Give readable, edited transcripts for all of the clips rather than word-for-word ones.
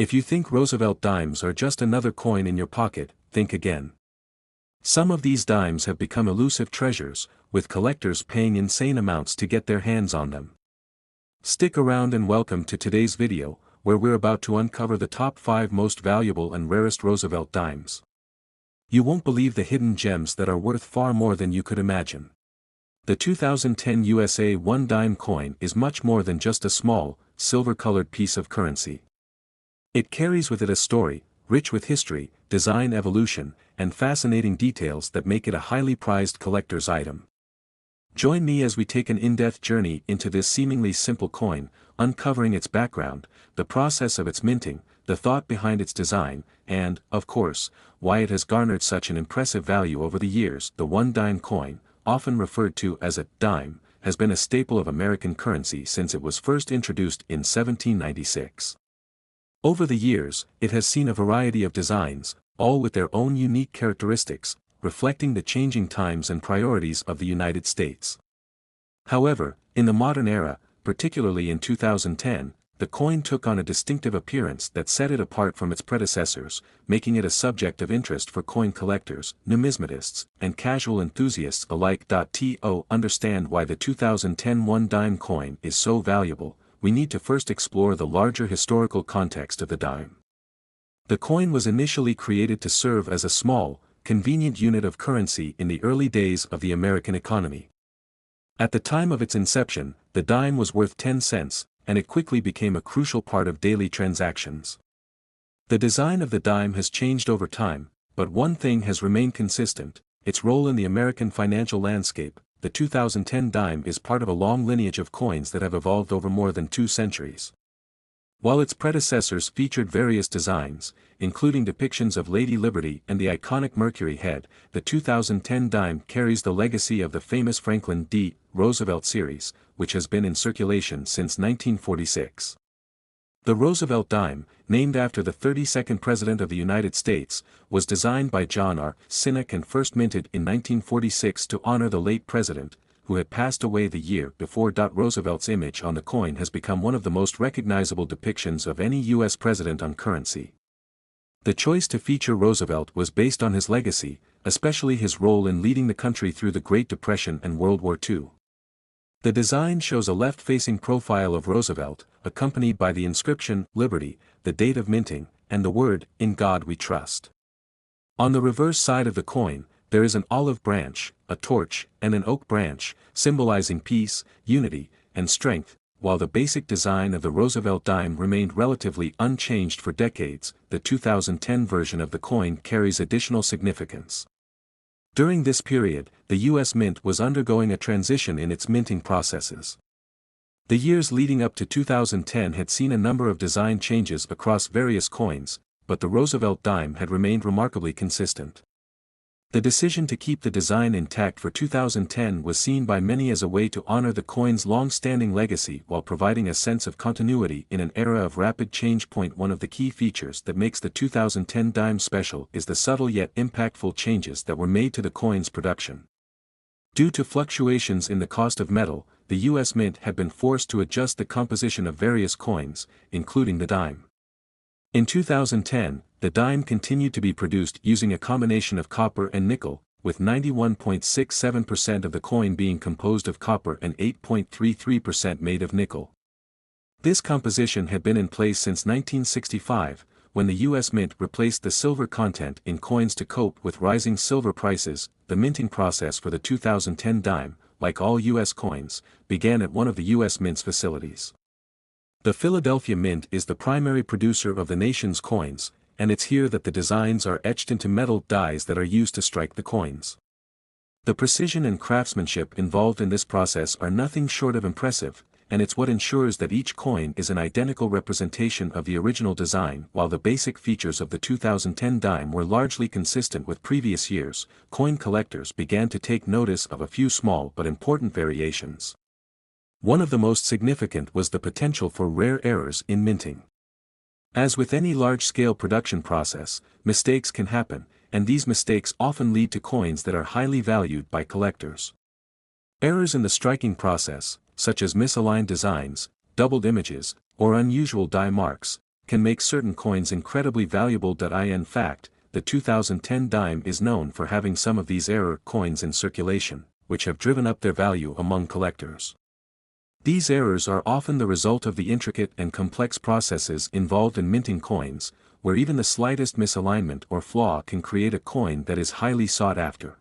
If you think Roosevelt dimes are just another coin in your pocket, think again. Some of these dimes have become elusive treasures, with collectors paying insane amounts to get their hands on them. Stick around and welcome to today's video, where we're about to uncover the top 5 most valuable and rarest Roosevelt dimes. You won't believe the hidden gems that are worth far more than you could imagine. The 2010 USA 1 dime coin is much more than just a small, silver-colored piece of currency. It carries with it a story, rich with history, design evolution, and fascinating details that make it a highly prized collector's item. Join me as we take an in-depth journey into this seemingly simple coin, uncovering its background, the process of its minting, the thought behind its design, and, of course, why it has garnered such an impressive value over the years. The 1 dime coin, often referred to as a dime, has been a staple of American currency since it was first introduced in 1796. Over the years, it has seen a variety of designs, all with their own unique characteristics, reflecting the changing times and priorities of the United States. However, in the modern era, particularly in 2010, the coin took on a distinctive appearance that set it apart from its predecessors, making it a subject of interest for coin collectors, numismatists, and casual enthusiasts alike. To understand why the 2010 1 dime coin is so valuable, we need to first explore the larger historical context of the dime. The coin was initially created to serve as a small, convenient unit of currency in the early days of the American economy. At the time of its inception, the dime was worth 10 cents, and it quickly became a crucial part of daily transactions. The design of the dime has changed over time, but one thing has remained consistent: its role in the American financial landscape. The 2010 dime is part of a long lineage of coins that have evolved over more than 2 centuries. While its predecessors featured various designs, including depictions of Lady Liberty and the iconic Mercury head, the 2010 dime carries the legacy of the famous Franklin D. Roosevelt series, which has been in circulation since 1946. The Roosevelt dime, named after the 32nd President of the United States, was designed by John R. Sinnock and first minted in 1946 to honor the late president, who had passed away the year before. Roosevelt's image on the coin has become one of the most recognizable depictions of any U.S. president on currency. The choice to feature Roosevelt was based on his legacy, especially his role in leading the country through the Great Depression and World War II. The design shows a left-facing profile of Roosevelt, accompanied by the inscription, Liberty, the date of minting, and the word, In God We Trust. On the reverse side of the coin, there is an olive branch, a torch, and an oak branch, symbolizing peace, unity, and strength. While the basic design of the Roosevelt dime remained relatively unchanged for decades, the 2010 version of the coin carries additional significance. During this period, the U.S. Mint was undergoing a transition in its minting processes. The years leading up to 2010 had seen a number of design changes across various coins, but the Roosevelt dime had remained remarkably consistent. The decision to keep the design intact for 2010 was seen by many as a way to honor the coin's long-standing legacy while providing a sense of continuity in an era of rapid change. One of the key features that makes the 2010 dime special is the subtle yet impactful changes that were made to the coin's production. Due to fluctuations in the cost of metal, the U.S. Mint had been forced to adjust the composition of various coins, including the dime. In 2010, the dime continued to be produced using a combination of copper and nickel, with 91.67% of the coin being composed of copper and 8.33% made of nickel. This composition had been in place since 1965, when the U.S. Mint replaced the silver content in coins to cope with rising silver prices. The minting process for the 2010 dime, like all U.S. coins, began at one of the U.S. Mint's facilities. The Philadelphia Mint is the primary producer of the nation's coins, and it's here that the designs are etched into metal dies that are used to strike the coins. The precision and craftsmanship involved in this process are nothing short of impressive, and it's what ensures that each coin is an identical representation of the original design. While the basic features of the 2010 dime were largely consistent with previous years, coin collectors began to take notice of a few small but important variations. One of the most significant was the potential for rare errors in minting. As with any large-scale production process, mistakes can happen, and these mistakes often lead to coins that are highly valued by collectors. Errors in the striking process, such as misaligned designs, doubled images, or unusual die marks, can make certain coins incredibly valuable. In fact, the 2010 dime is known for having some of these error coins in circulation, which have driven up their value among collectors. These errors are often the result of the intricate and complex processes involved in minting coins, where even the slightest misalignment or flaw can create a coin that is highly sought after.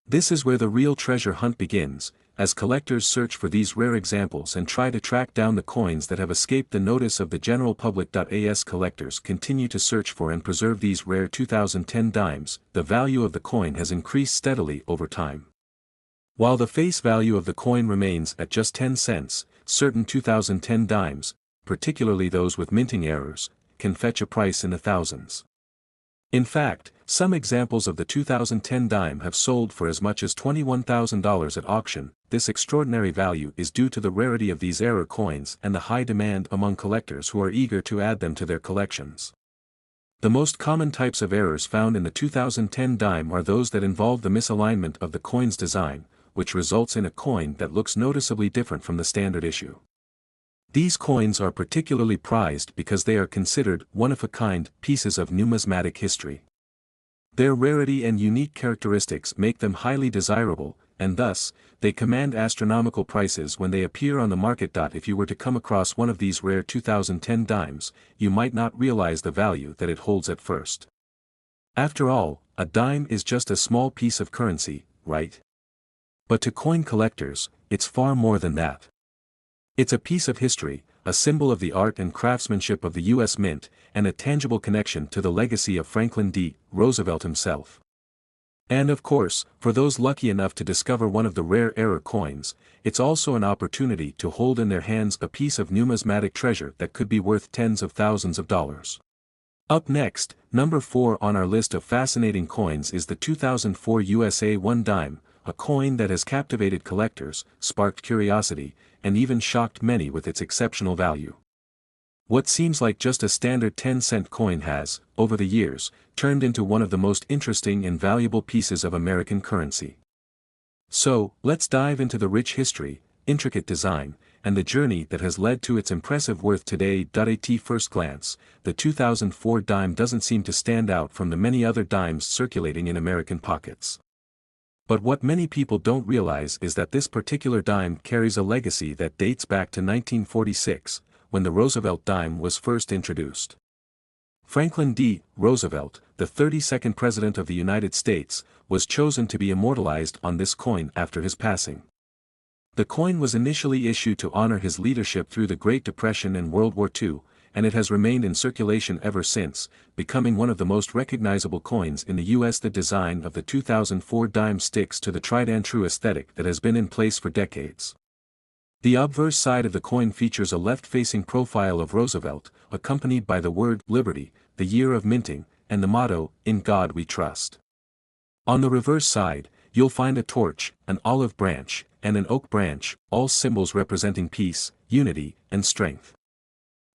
This is where the real treasure hunt begins, as collectors search for these rare examples and try to track down the coins that have escaped the notice of the general public. As collectors continue to search for and preserve these rare 2010 dimes, the value of the coin has increased steadily over time. While the face value of the coin remains at just 10 cents, certain 2010 dimes, particularly those with minting errors, can fetch a price in the thousands. In fact, some examples of the 2010 dime have sold for as much as $21,000 at auction. This extraordinary value is due to the rarity of these error coins and the high demand among collectors who are eager to add them to their collections. The most common types of errors found in the 2010 dime are those that involve the misalignment of the coin's design, which results in a coin that looks noticeably different from the standard issue. These coins are particularly prized because they are considered one-of-a-kind pieces of numismatic history. Their rarity and unique characteristics make them highly desirable, and thus, they command astronomical prices when they appear on the market. If you were to come across one of these rare 2010 dimes, you might not realize the value that it holds at first. After all, a dime is just a small piece of currency, right? But to coin collectors, it's far more than that. It's a piece of history, a symbol of the art and craftsmanship of the U.S. Mint, and a tangible connection to the legacy of Franklin D. Roosevelt himself. And of course, for those lucky enough to discover one of the rare error coins, it's also an opportunity to hold in their hands a piece of numismatic treasure that could be worth tens of thousands of dollars. Up next, number 4 on our list of fascinating coins is the 2004 USA 1 dime, a coin that has captivated collectors, sparked curiosity, and even shocked many with its exceptional value. What seems like just a standard 10-cent coin has, over the years, turned into one of the most interesting and valuable pieces of American currency. So, let's dive into the rich history, intricate design, and the journey that has led to its impressive worth today. At first glance, the 2004 dime doesn't seem to stand out from the many other dimes circulating in American pockets. But what many people don't realize is that this particular dime carries a legacy that dates back to 1946, when the Roosevelt dime was first introduced. Franklin D. Roosevelt, the 32nd President of the United States, was chosen to be immortalized on this coin after his passing. The coin was initially issued to honor his leadership through the Great Depression and World War II, and it has remained in circulation ever since, becoming one of the most recognizable coins in the U.S. The design of the 2004 dime sticks to the tried-and-true aesthetic that has been in place for decades. The obverse side of the coin features a left-facing profile of Roosevelt, accompanied by the word Liberty, the year of minting, and the motto, "In God We Trust." On the reverse side, you'll find a torch, an olive branch, and an oak branch, all symbols representing peace, unity, and strength.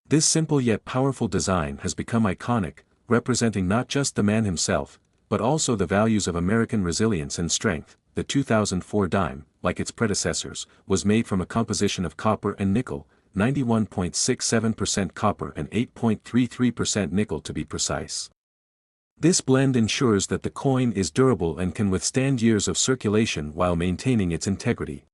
This simple yet powerful design has become iconic, representing not just the man himself, but also the values of American resilience and strength. The 2004 dime, like its predecessors, was made from a composition of copper and nickel, 91.67% copper and 8.33% nickel to be precise. This blend ensures that the coin is durable and can withstand years of circulation while maintaining its integrity.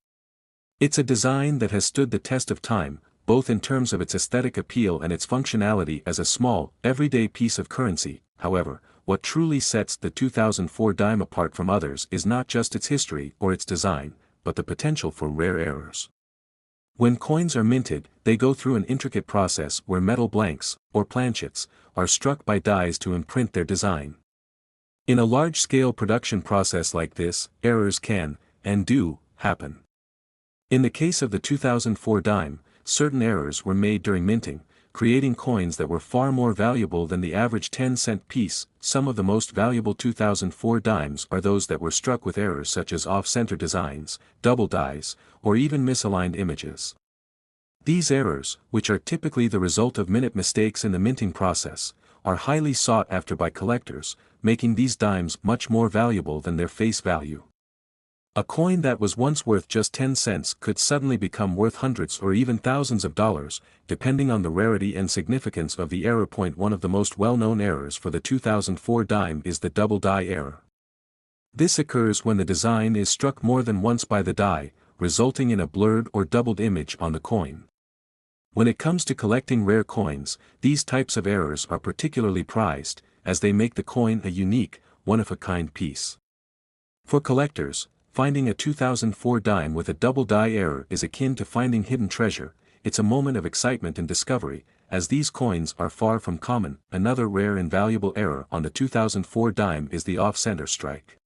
It's a design that has stood the test of time, both in terms of its aesthetic appeal and its functionality as a small, everyday piece of currency. However, what truly sets the 2004 dime apart from others is not just its history or its design, but the potential for rare errors. When coins are minted, they go through an intricate process where metal blanks, or planchets, are struck by dies to imprint their design. In a large-scale production process like this, errors can, and do, happen. In the case of the 2004 dime, certain errors were made during minting, creating coins that were far more valuable than the average 10-cent piece. Some of the most valuable 2004 dimes are those that were struck with errors such as off-center designs, double dies, or even misaligned images. These errors, which are typically the result of minute mistakes in the minting process, are highly sought after by collectors, making these dimes much more valuable than their face value. A coin that was once worth just 10 cents could suddenly become worth hundreds or even thousands of dollars, depending on the rarity and significance of the error point. One of the most well-known errors for the 2004 dime is the double die error. This occurs when the design is struck more than once by the die, resulting in a blurred or doubled image on the coin. When it comes to collecting rare coins, these types of errors are particularly prized, as they make the coin a unique, one-of-a-kind piece. For collectors, finding a 2004 dime with a double die error is akin to finding hidden treasure. It's a moment of excitement and discovery, as these coins are far from common. Another rare and valuable error on the 2004 dime is the off-center strike.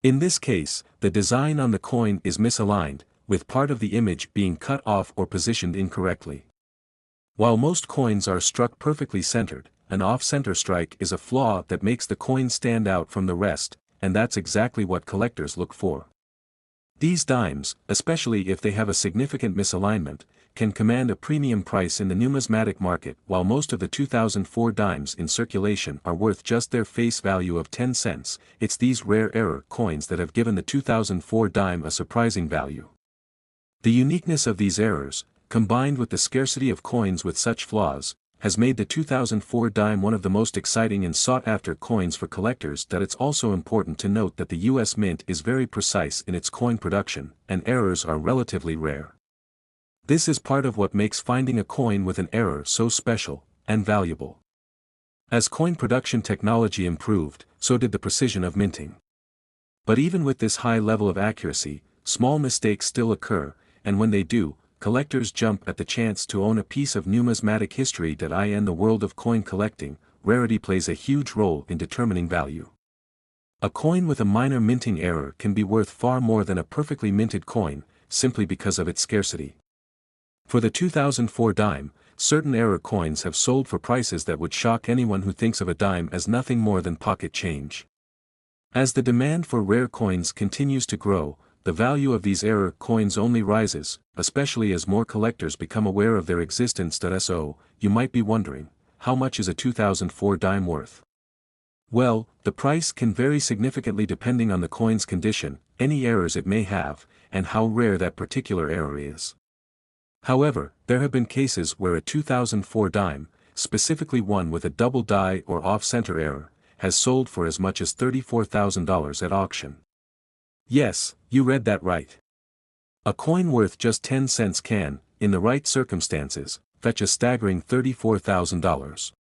In this case, the design on the coin is misaligned, with part of the image being cut off or positioned incorrectly. While most coins are struck perfectly centered, an off-center strike is a flaw that makes the coin stand out from the rest, and that's exactly what collectors look for. These dimes, especially if they have a significant misalignment, can command a premium price in the numismatic market. While most of the 2004 dimes in circulation are worth just their face value of 10 cents, it's these rare error coins that have given the 2004 dime a surprising value. The uniqueness of these errors, combined with the scarcity of coins with such flaws, has made the 2004 dime one of the most exciting and sought-after coins for collectors. That it's also important to note that the U.S. Mint is very precise in its coin production, and errors are relatively rare. This is part of what makes finding a coin with an error so special and valuable. As coin production technology improved, so did the precision of minting. But even with this high level of accuracy, small mistakes still occur, and when they do, collectors jump at the chance to own a piece of numismatic history. In the world of coin collecting, rarity plays a huge role in determining value. A coin with a minor minting error can be worth far more than a perfectly minted coin, simply because of its scarcity. For the 2004 dime, certain error coins have sold for prices that would shock anyone who thinks of a dime as nothing more than pocket change. As the demand for rare coins continues to grow, the value of these error coins only rises, especially as more collectors become aware of their existence. So, you might be wondering, how much is a 2004 dime worth? Well, the price can vary significantly depending on the coin's condition, any errors it may have, and how rare that particular error is. However, there have been cases where a 2004 dime, specifically one with a double die or off-center error, has sold for as much as $34,000 at auction. Yes, you read that right. A coin worth just 10 cents can, in the right circumstances, fetch a staggering $34,000.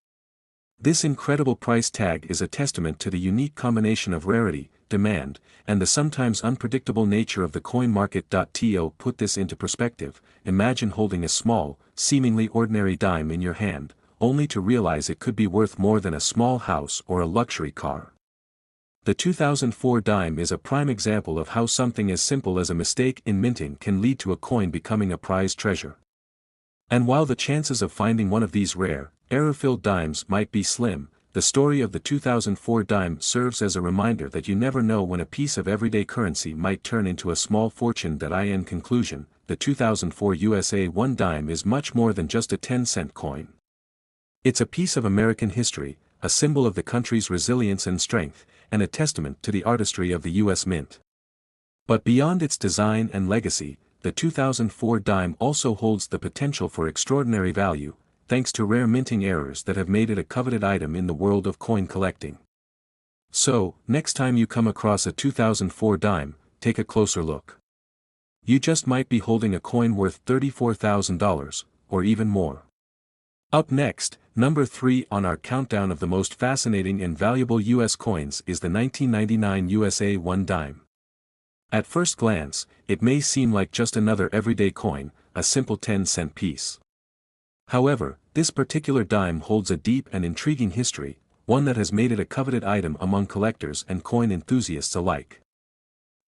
This incredible price tag is a testament to the unique combination of rarity, demand, and the sometimes unpredictable nature of the coin market. To put this into perspective, imagine holding a small, seemingly ordinary dime in your hand, only to realize it could be worth more than a small house or a luxury car. The 2004 dime is a prime example of how something as simple as a mistake in minting can lead to a coin becoming a prized treasure. And while the chances of finding one of these rare, error-filled dimes might be slim, the story of the 2004 dime serves as a reminder that you never know when a piece of everyday currency might turn into a small fortune. In conclusion, the 2004 USA 1 dime is much more than just a 10-cent coin. It's a piece of American history, a symbol of the country's resilience and strength, and a testament to the artistry of the U.S. Mint. But beyond its design and legacy, the 2004 dime also holds the potential for extraordinary value, thanks to rare minting errors that have made it a coveted item in the world of coin collecting. So, next time you come across a 2004 dime, take a closer look. You just might be holding a coin worth $34,000, or even more. Up next, number 3 on our countdown of the most fascinating and valuable U.S. coins is the 1999 USA 1 dime. At first glance, it may seem like just another everyday coin, a simple 10-cent piece. However, this particular dime holds a deep and intriguing history, one that has made it a coveted item among collectors and coin enthusiasts alike.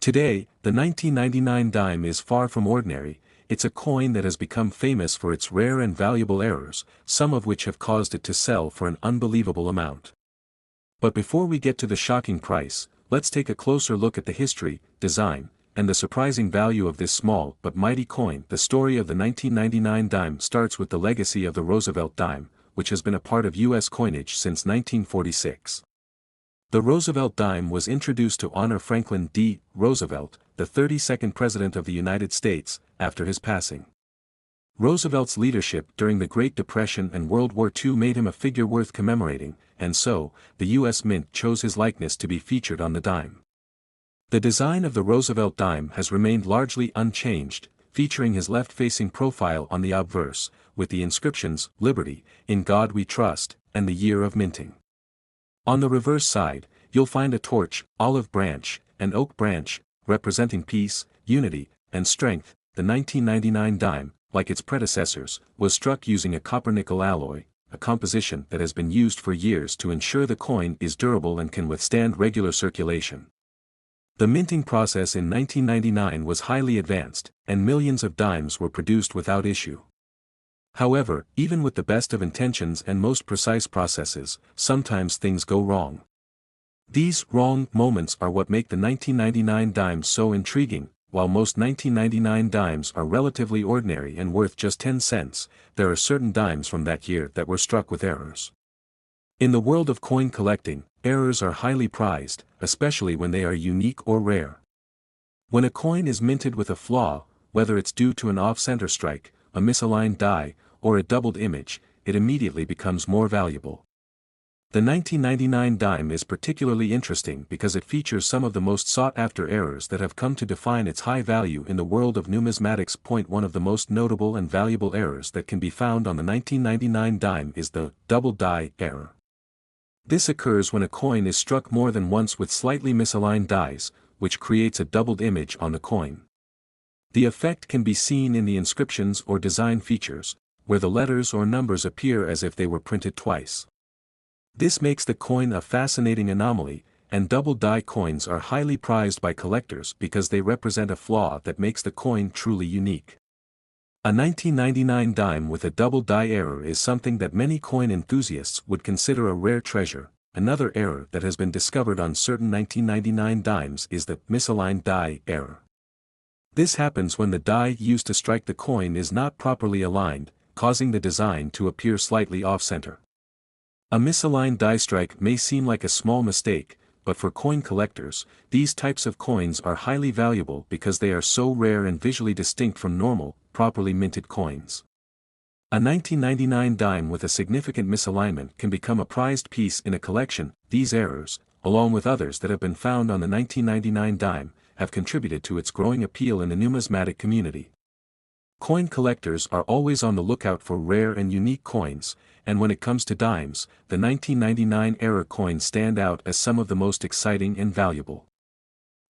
Today, the 1999 dime is far from ordinary. It's a coin that has become famous for its rare and valuable errors, some of which have caused it to sell for an unbelievable amount. But before we get to the shocking price, let's take a closer look at the history, design, and the surprising value of this small but mighty coin. The story of the 1999 dime starts with the legacy of the Roosevelt dime, which has been a part of U.S. coinage since 1946. The Roosevelt dime was introduced to honor Franklin D. Roosevelt, the 32nd President of the United States, after his passing. Roosevelt's leadership during the Great Depression and World War II made him a figure worth commemorating, and so, the U.S. Mint chose his likeness to be featured on the dime. The design of the Roosevelt dime has remained largely unchanged, featuring his left-facing profile on the obverse, with the inscriptions, Liberty, In God We Trust, and the year of minting. On the reverse side, you'll find a torch, olive branch, and oak branch, representing peace, unity, and strength. The 1999 dime, like its predecessors, was struck using a copper-nickel alloy, a composition that has been used for years to ensure the coin is durable and can withstand regular circulation. The minting process in 1999 was highly advanced, and millions of dimes were produced without issue. However, even with the best of intentions and most precise processes, sometimes things go wrong. These wrong moments are what make the 1999 dime so intriguing. While most 1999 dimes are relatively ordinary and worth just 10 cents, there are certain dimes from that year that were struck with errors. In the world of coin collecting, errors are highly prized, especially when they are unique or rare. When a coin is minted with a flaw, whether it's due to an off-center strike, a misaligned die, or a doubled image, it immediately becomes more valuable. The 1999 dime is particularly interesting because it features some of the most sought-after errors that have come to define its high value in the world of numismatics. One of the most notable and valuable errors that can be found on the 1999 dime is the double die error. This occurs when a coin is struck more than once with slightly misaligned dies, which creates a doubled image on the coin. The effect can be seen in the inscriptions or design features, where the letters or numbers appear as if they were printed twice. This makes the coin a fascinating anomaly, and double die coins are highly prized by collectors because they represent a flaw that makes the coin truly unique. A 1999 dime with a double die error is something that many coin enthusiasts would consider a rare treasure. Another error that has been discovered on certain 1999 dimes is the misaligned die error. This happens when the die used to strike the coin is not properly aligned, causing the design to appear slightly off-center. A misaligned die strike may seem like a small mistake, but for coin collectors, these types of coins are highly valuable because they are so rare and visually distinct from normal, properly minted coins. A 1999 dime with a significant misalignment can become a prized piece in a collection. These errors, along with others that have been found on the 1999 dime, have contributed to its growing appeal in the numismatic community. Coin collectors are always on the lookout for rare and unique coins, and when it comes to dimes, the 1999 error coins stand out as some of the most exciting and valuable.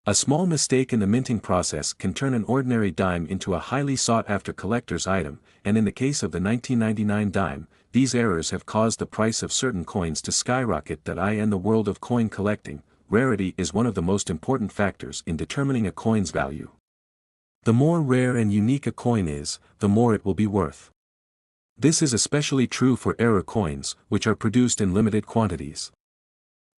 A small mistake in the minting process can turn an ordinary dime into a highly sought-after collector's item, and in the case of the 1999 dime, these errors have caused the price of certain coins to skyrocket. In the world of coin collecting, rarity is one of the most important factors in determining a coin's value. The more rare and unique a coin is, the more it will be worth. This is especially true for error coins, which are produced in limited quantities.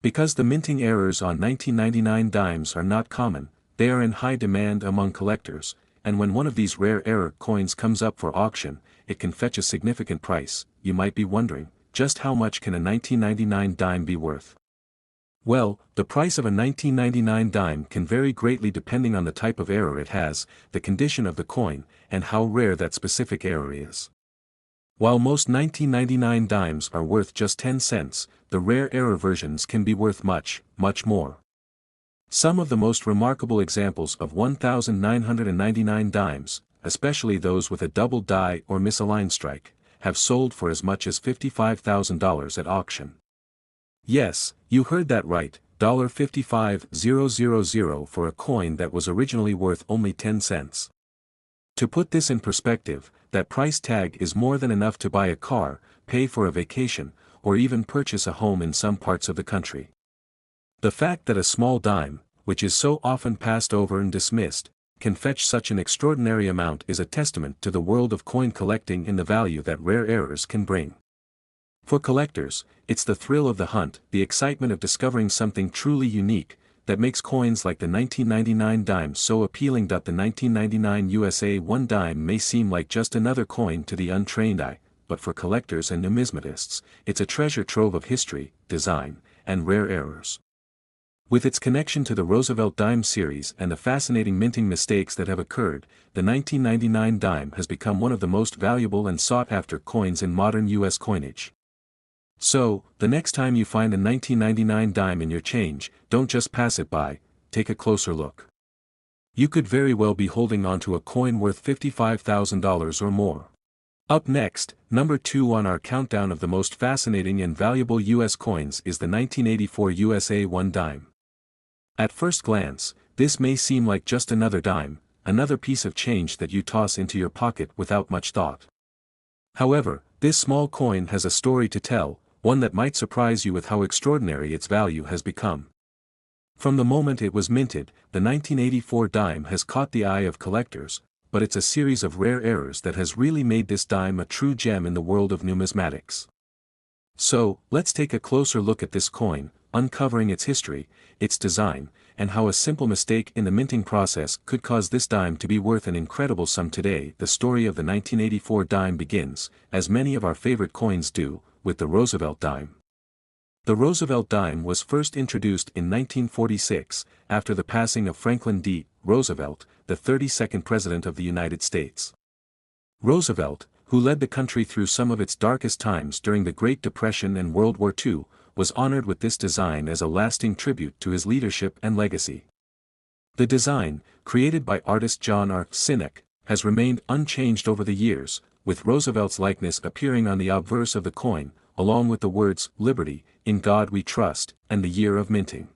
Because the minting errors on 1999 dimes are not common, they are in high demand among collectors, and when one of these rare error coins comes up for auction, it can fetch a significant price. You might be wondering, just how much can a 1999 dime be worth? Well, the price of a 1999 dime can vary greatly depending on the type of error it has, the condition of the coin, and how rare that specific error is. While most 1999 dimes are worth just 10 cents, the rare error versions can be worth much, much more. Some of the most remarkable examples of 1999 dimes, especially those with a double die or misaligned strike, have sold for as much as $55,000 at auction. Yes, you heard that right, $55,000 for a coin that was originally worth only 10 cents. To put this in perspective, that price tag is more than enough to buy a car, pay for a vacation, or even purchase a home in some parts of the country. The fact that a small dime, which is so often passed over and dismissed, can fetch such an extraordinary amount is a testament to the world of coin collecting and the value that rare errors can bring. For collectors, it's the thrill of the hunt, the excitement of discovering something truly unique, that makes coins like the 1999 dime so appealing. The 1999 USA 1 dime may seem like just another coin to the untrained eye, but for collectors and numismatists, it's a treasure trove of history, design, and rare errors. With its connection to the Roosevelt Dime series and the fascinating minting mistakes that have occurred, the 1999 dime has become one of the most valuable and sought-after coins in modern U.S. coinage. So, the next time you find a 1999 dime in your change, don't just pass it by, take a closer look. You could very well be holding onto a coin worth $55,000 or more. Up next, number 2 on our countdown of the most fascinating and valuable U.S. coins is the 1984 USA 1 dime. At first glance, this may seem like just another dime, another piece of change that you toss into your pocket without much thought. However, this small coin has a story to tell, one that might surprise you with how extraordinary its value has become. From the moment it was minted, the 1984 dime has caught the eye of collectors, but it's a series of rare errors that has really made this dime a true gem in the world of numismatics. So, let's take a closer look at this coin, uncovering its history, its design, and how a simple mistake in the minting process could cause this dime to be worth an incredible sum today. The story of the 1984 dime begins, as many of our favorite coins do, with the Roosevelt dime. The Roosevelt dime was first introduced in 1946, after the passing of Franklin D. Roosevelt, the 32nd President of the United States. Roosevelt, who led the country through some of its darkest times during the Great Depression and World War II, was honored with this design as a lasting tribute to his leadership and legacy. The design, created by artist John R. Sinek, has remained unchanged over the years, with Roosevelt's likeness appearing on the obverse of the coin, along with the words, "Liberty, in God we trust," and the year of minting.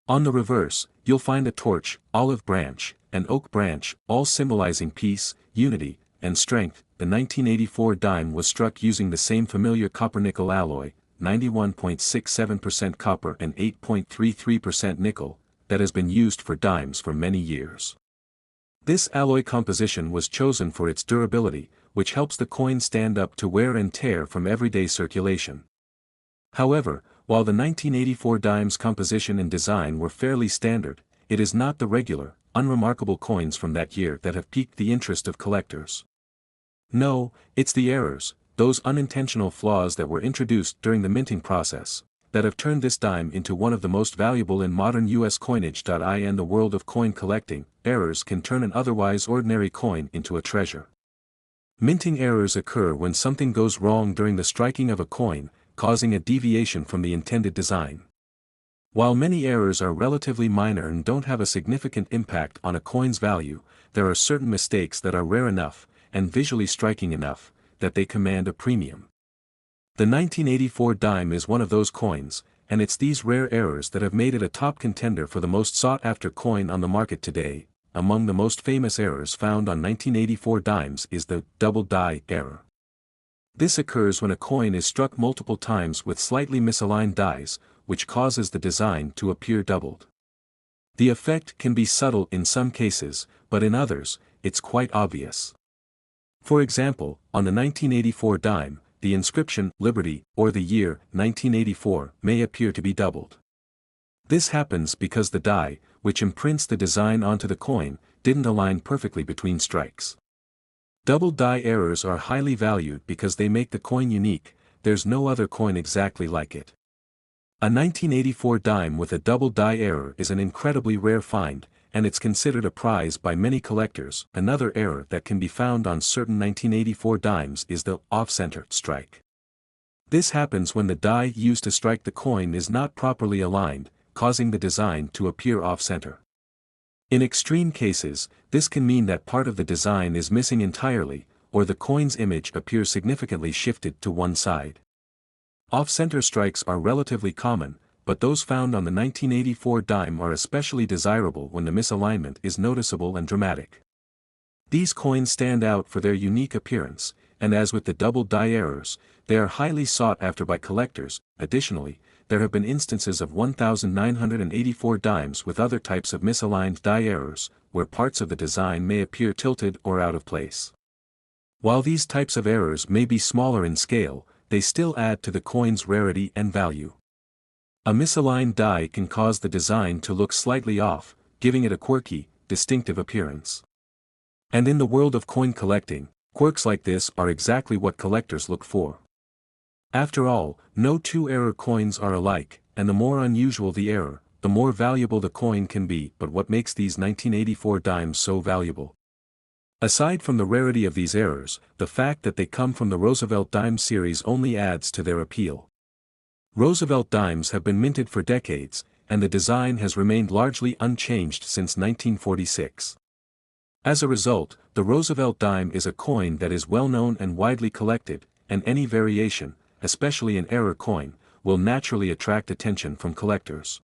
On the reverse, you'll find a torch, olive branch, and oak branch, all symbolizing peace, unity, and strength. The 1984 dime was struck using the same familiar copper-nickel alloy, 91.67% copper and 8.33% nickel, that has been used for dimes for many years. This alloy composition was chosen for its durability, which helps the coin stand up to wear and tear from everyday circulation. However, while the 1984 dime's composition and design were fairly standard, it is not the regular, unremarkable coins from that year that have piqued the interest of collectors. No, it's the errors, those unintentional flaws that were introduced during the minting process, that have turned this dime into one of the most valuable in modern U.S. coinage. In the world of coin collecting, errors can turn an otherwise ordinary coin into a treasure. Minting errors occur when something goes wrong during the striking of a coin, causing a deviation from the intended design. While many errors are relatively minor and don't have a significant impact on a coin's value, there are certain mistakes that are rare enough, and visually striking enough, that they command a premium. The 1984 dime is one of those coins, and it's these rare errors that have made it a top contender for the most sought-after coin on the market today. Among the most famous errors found on 1984 dimes is the double die error. This occurs when a coin is struck multiple times with slightly misaligned dies, which causes the design to appear doubled. The effect can be subtle in some cases, but in others, it's quite obvious. For example, on the 1984 dime, the inscription, "Liberty," or the year, 1984, may appear to be doubled. This happens because the die, which imprints the design onto the coin, didn't align perfectly between strikes. Double die errors are highly valued because they make the coin unique. There's no other coin exactly like it. A 1984 dime with a double die error is an incredibly rare find, and it's considered a prize by many collectors. Another error that can be found on certain 1984 dimes is the off-center strike. This happens when the die used to strike the coin is not properly aligned, causing the design to appear off-center. In extreme cases, this can mean that part of the design is missing entirely, or the coin's image appears significantly shifted to one side. Off-center strikes are relatively common, but those found on the 1984 dime are especially desirable when the misalignment is noticeable and dramatic. These coins stand out for their unique appearance, and as with the double die errors, they are highly sought after by collectors. Additionally, there have been instances of 1984 dimes with other types of misaligned die errors, where parts of the design may appear tilted or out of place. While these types of errors may be smaller in scale, they still add to the coin's rarity and value. A misaligned die can cause the design to look slightly off, giving it a quirky, distinctive appearance. And in the world of coin collecting, quirks like this are exactly what collectors look for. After all, no two error coins are alike, and the more unusual the error, the more valuable the coin can be. But what makes these 1984 dimes so valuable? Aside from the rarity of these errors, the fact that they come from the Roosevelt Dime series only adds to their appeal. Roosevelt dimes have been minted for decades, and the design has remained largely unchanged since 1946. As a result, the Roosevelt dime is a coin that is well known and widely collected, and any variation, especially an error coin, will naturally attract attention from collectors.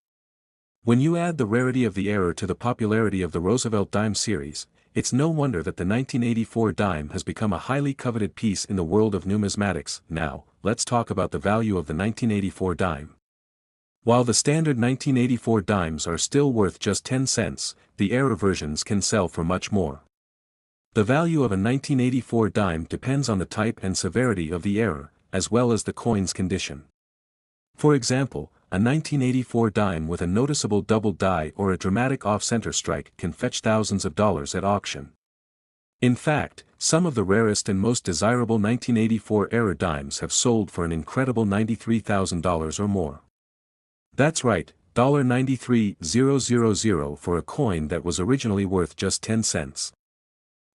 When you add the rarity of the error to the popularity of the Roosevelt Dime series, it's no wonder that the 1984 dime has become a highly coveted piece in the world of numismatics. Now, let's talk about the value of the 1984 dime. While the standard 1984 dimes are still worth just 10 cents, the error versions can sell for much more. The value of a 1984 dime depends on the type and severity of the error, as well as the coin's condition. For example, a 1984 dime with a noticeable double die or a dramatic off-center strike can fetch thousands of dollars at auction. In fact, some of the rarest and most desirable 1984 error dimes have sold for an incredible $93,000 or more. That's right, $93,000 for a coin that was originally worth just 10 cents.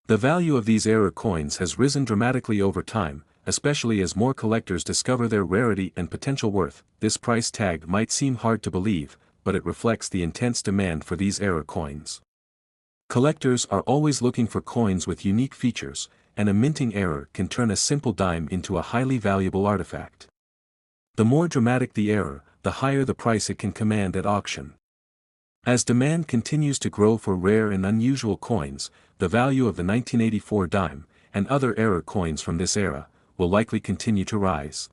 The value of these error coins has risen dramatically over time, especially as more collectors discover their rarity and potential worth. This price tag might seem hard to believe, but it reflects the intense demand for these error coins. Collectors are always looking for coins with unique features, and a minting error can turn a simple dime into a highly valuable artifact. The more dramatic the error, the higher the price it can command at auction. As demand continues to grow for rare and unusual coins, the value of the 1984 dime, and other error coins from this era, will likely continue to rise.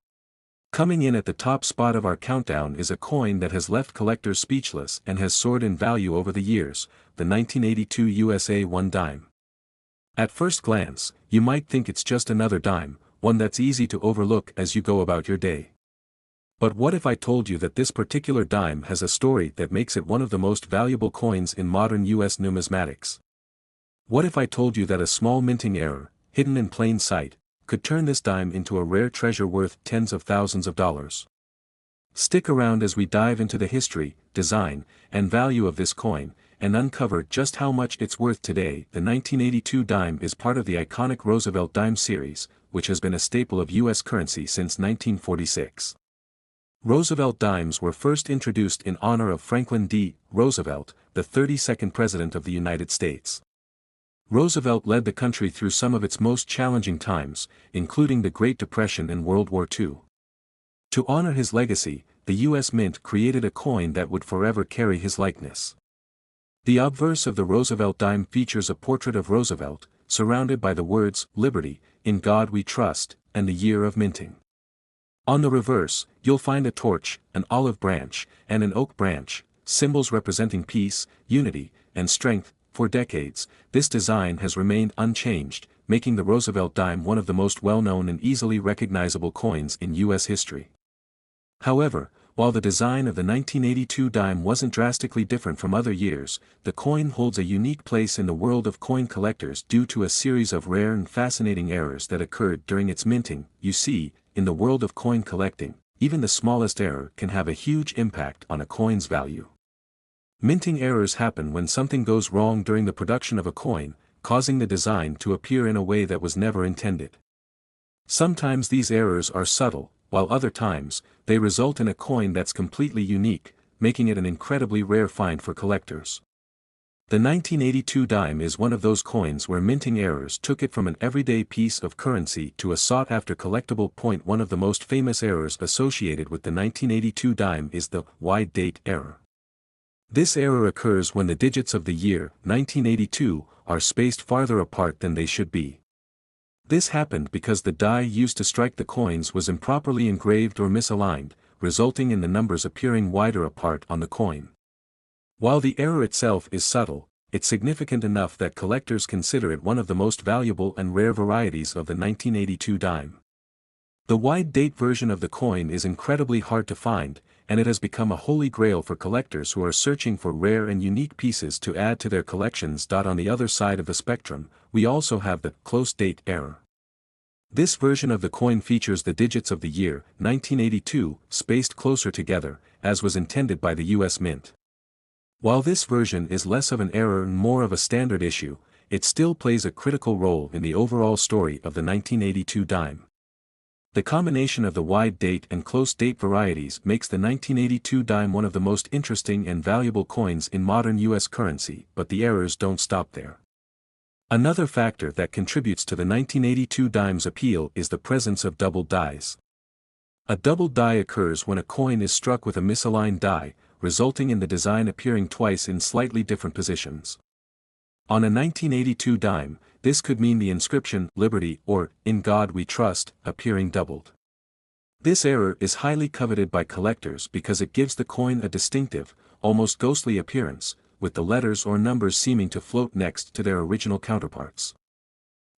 Coming in at the top spot of our countdown is a coin that has left collectors speechless and has soared in value over the years, the 1982 USA 1 dime. At first glance, you might think it's just another dime, one that's easy to overlook as you go about your day. But what if I told you that this particular dime has a story that makes it one of the most valuable coins in modern U.S. numismatics? What if I told you that a small minting error, hidden in plain sight, could turn this dime into a rare treasure worth tens of thousands of dollars? Stick around as we dive into the history, design, and value of this coin, and uncover just how much it's worth today. The 1982 dime is part of the iconic Roosevelt Dime series, which has been a staple of U.S. currency since 1946. Roosevelt dimes were first introduced in honor of Franklin D. Roosevelt, the 32nd President of the United States. Roosevelt led the country through some of its most challenging times, including the Great Depression and World War II. To honor his legacy, the U.S. Mint created a coin that would forever carry his likeness. The obverse of the Roosevelt dime features a portrait of Roosevelt, surrounded by the words, "Liberty, in God we trust," and the year of minting. On the reverse, you'll find a torch, an olive branch, and an oak branch, symbols representing peace, unity, and strength. For decades, this design has remained unchanged, making the Roosevelt dime one of the most well-known and easily recognizable coins in U.S. history. However, while the design of the 1982 dime wasn't drastically different from other years, the coin holds a unique place in the world of coin collectors due to a series of rare and fascinating errors that occurred during its minting. You see, in the world of coin collecting, even the smallest error can have a huge impact on a coin's value. Minting errors happen when something goes wrong during the production of a coin, causing the design to appear in a way that was never intended. Sometimes these errors are subtle, while other times, they result in a coin that's completely unique, making it an incredibly rare find for collectors. The 1982 dime is one of those coins where minting errors took it from an everyday piece of currency to a sought-after collectible. One of the most famous errors associated with the 1982 dime is the wide date error. This error occurs when the digits of the year, 1982, are spaced farther apart than they should be. This happened because the die used to strike the coins was improperly engraved or misaligned, resulting in the numbers appearing wider apart on the coin. While the error itself is subtle, it's significant enough that collectors consider it one of the most valuable and rare varieties of the 1982 dime. The wide date version of the coin is incredibly hard to find, and it has become a holy grail for collectors who are searching for rare and unique pieces to add to their collections. On the other side of the spectrum, we also have the close date error. This version of the coin features the digits of the year, 1982, spaced closer together, as was intended by the U.S. Mint. While this version is less of an error and more of a standard issue, it still plays a critical role in the overall story of the 1982 dime. The combination of the wide date and close date varieties makes the 1982 dime one of the most interesting and valuable coins in modern U.S. currency, but the errors don't stop there. Another factor that contributes to the 1982 dime's appeal is the presence of doubled dies. A doubled die occurs when a coin is struck with a misaligned die, resulting in the design appearing twice in slightly different positions. On a 1982 dime, this could mean the inscription "Liberty" or "In God We Trust" appearing doubled. This error is highly coveted by collectors because it gives the coin a distinctive, almost ghostly appearance, with the letters or numbers seeming to float next to their original counterparts.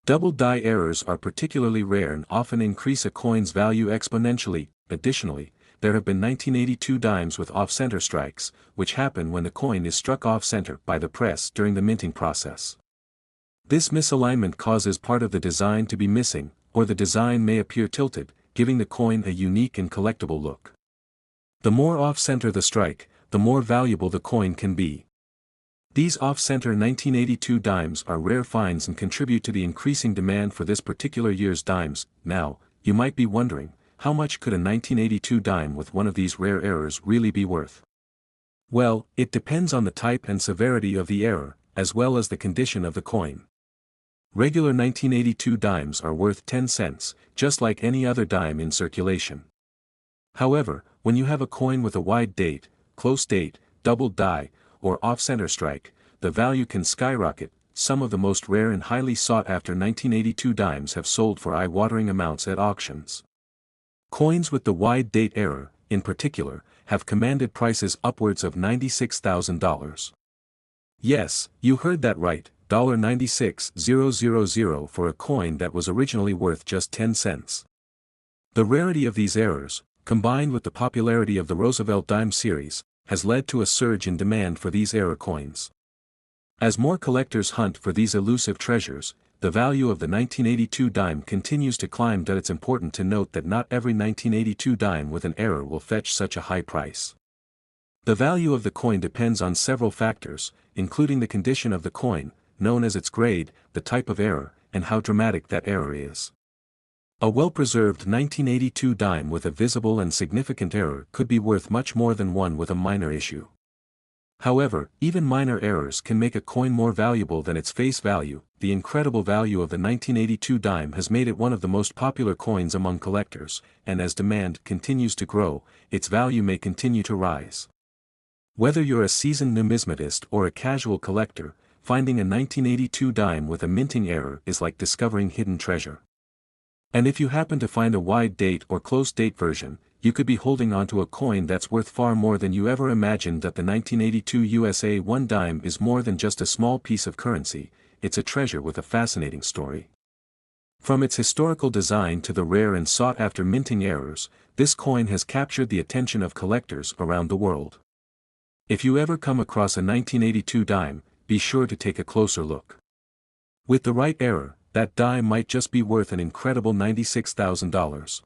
Double die errors are particularly rare and often increase a coin's value exponentially. Additionally, there have been 1982 dimes with off-center strikes, which happen when the coin is struck off-center by the press during the minting process. This misalignment causes part of the design to be missing, or the design may appear tilted, giving the coin a unique and collectible look. The more off-center the strike, the more valuable the coin can be. These off-center 1982 dimes are rare finds and contribute to the increasing demand for this particular year's dimes. Now, you might be wondering, how much could a 1982 dime with one of these rare errors really be worth? Well, it depends on the type and severity of the error, as well as the condition of the coin. Regular 1982 dimes are worth 10 cents, just like any other dime in circulation. However, when you have a coin with a wide date, close date, doubled die, or off-center strike, the value can skyrocket. Some of the most rare and highly sought-after 1982 dimes have sold for eye-watering amounts at auctions. Coins with the wide date error, in particular, have commanded prices upwards of $96,000. Yes, you heard that right, $96,000 for a coin that was originally worth just 10 cents. The rarity of these errors, combined with the popularity of the Roosevelt Dime series, has led to a surge in demand for these error coins. As more collectors hunt for these elusive treasures, the value of the 1982 dime continues to climb. It's important to note that not every 1982 dime with an error will fetch such a high price. The value of the coin depends on several factors, including the condition of the coin, known as its grade, the type of error, and how dramatic that error is. A well-preserved 1982 dime with a visible and significant error could be worth much more than one with a minor issue. However, even minor errors can make a coin more valuable than its face value. The incredible value of the 1982 dime has made it one of the most popular coins among collectors, and as demand continues to grow, its value may continue to rise. Whether you're a seasoned numismatist or a casual collector, finding a 1982 dime with a minting error is like discovering hidden treasure. And if you happen to find a wide date or close date version, you could be holding onto a coin that's worth far more than you ever imagined. That the 1982 USA 1 dime is more than just a small piece of currency, it's a treasure with a fascinating story. From its historical design to the rare and sought-after minting errors, this coin has captured the attention of collectors around the world. If you ever come across a 1982 dime, be sure to take a closer look. With the right error, that dime might just be worth an incredible $96,000.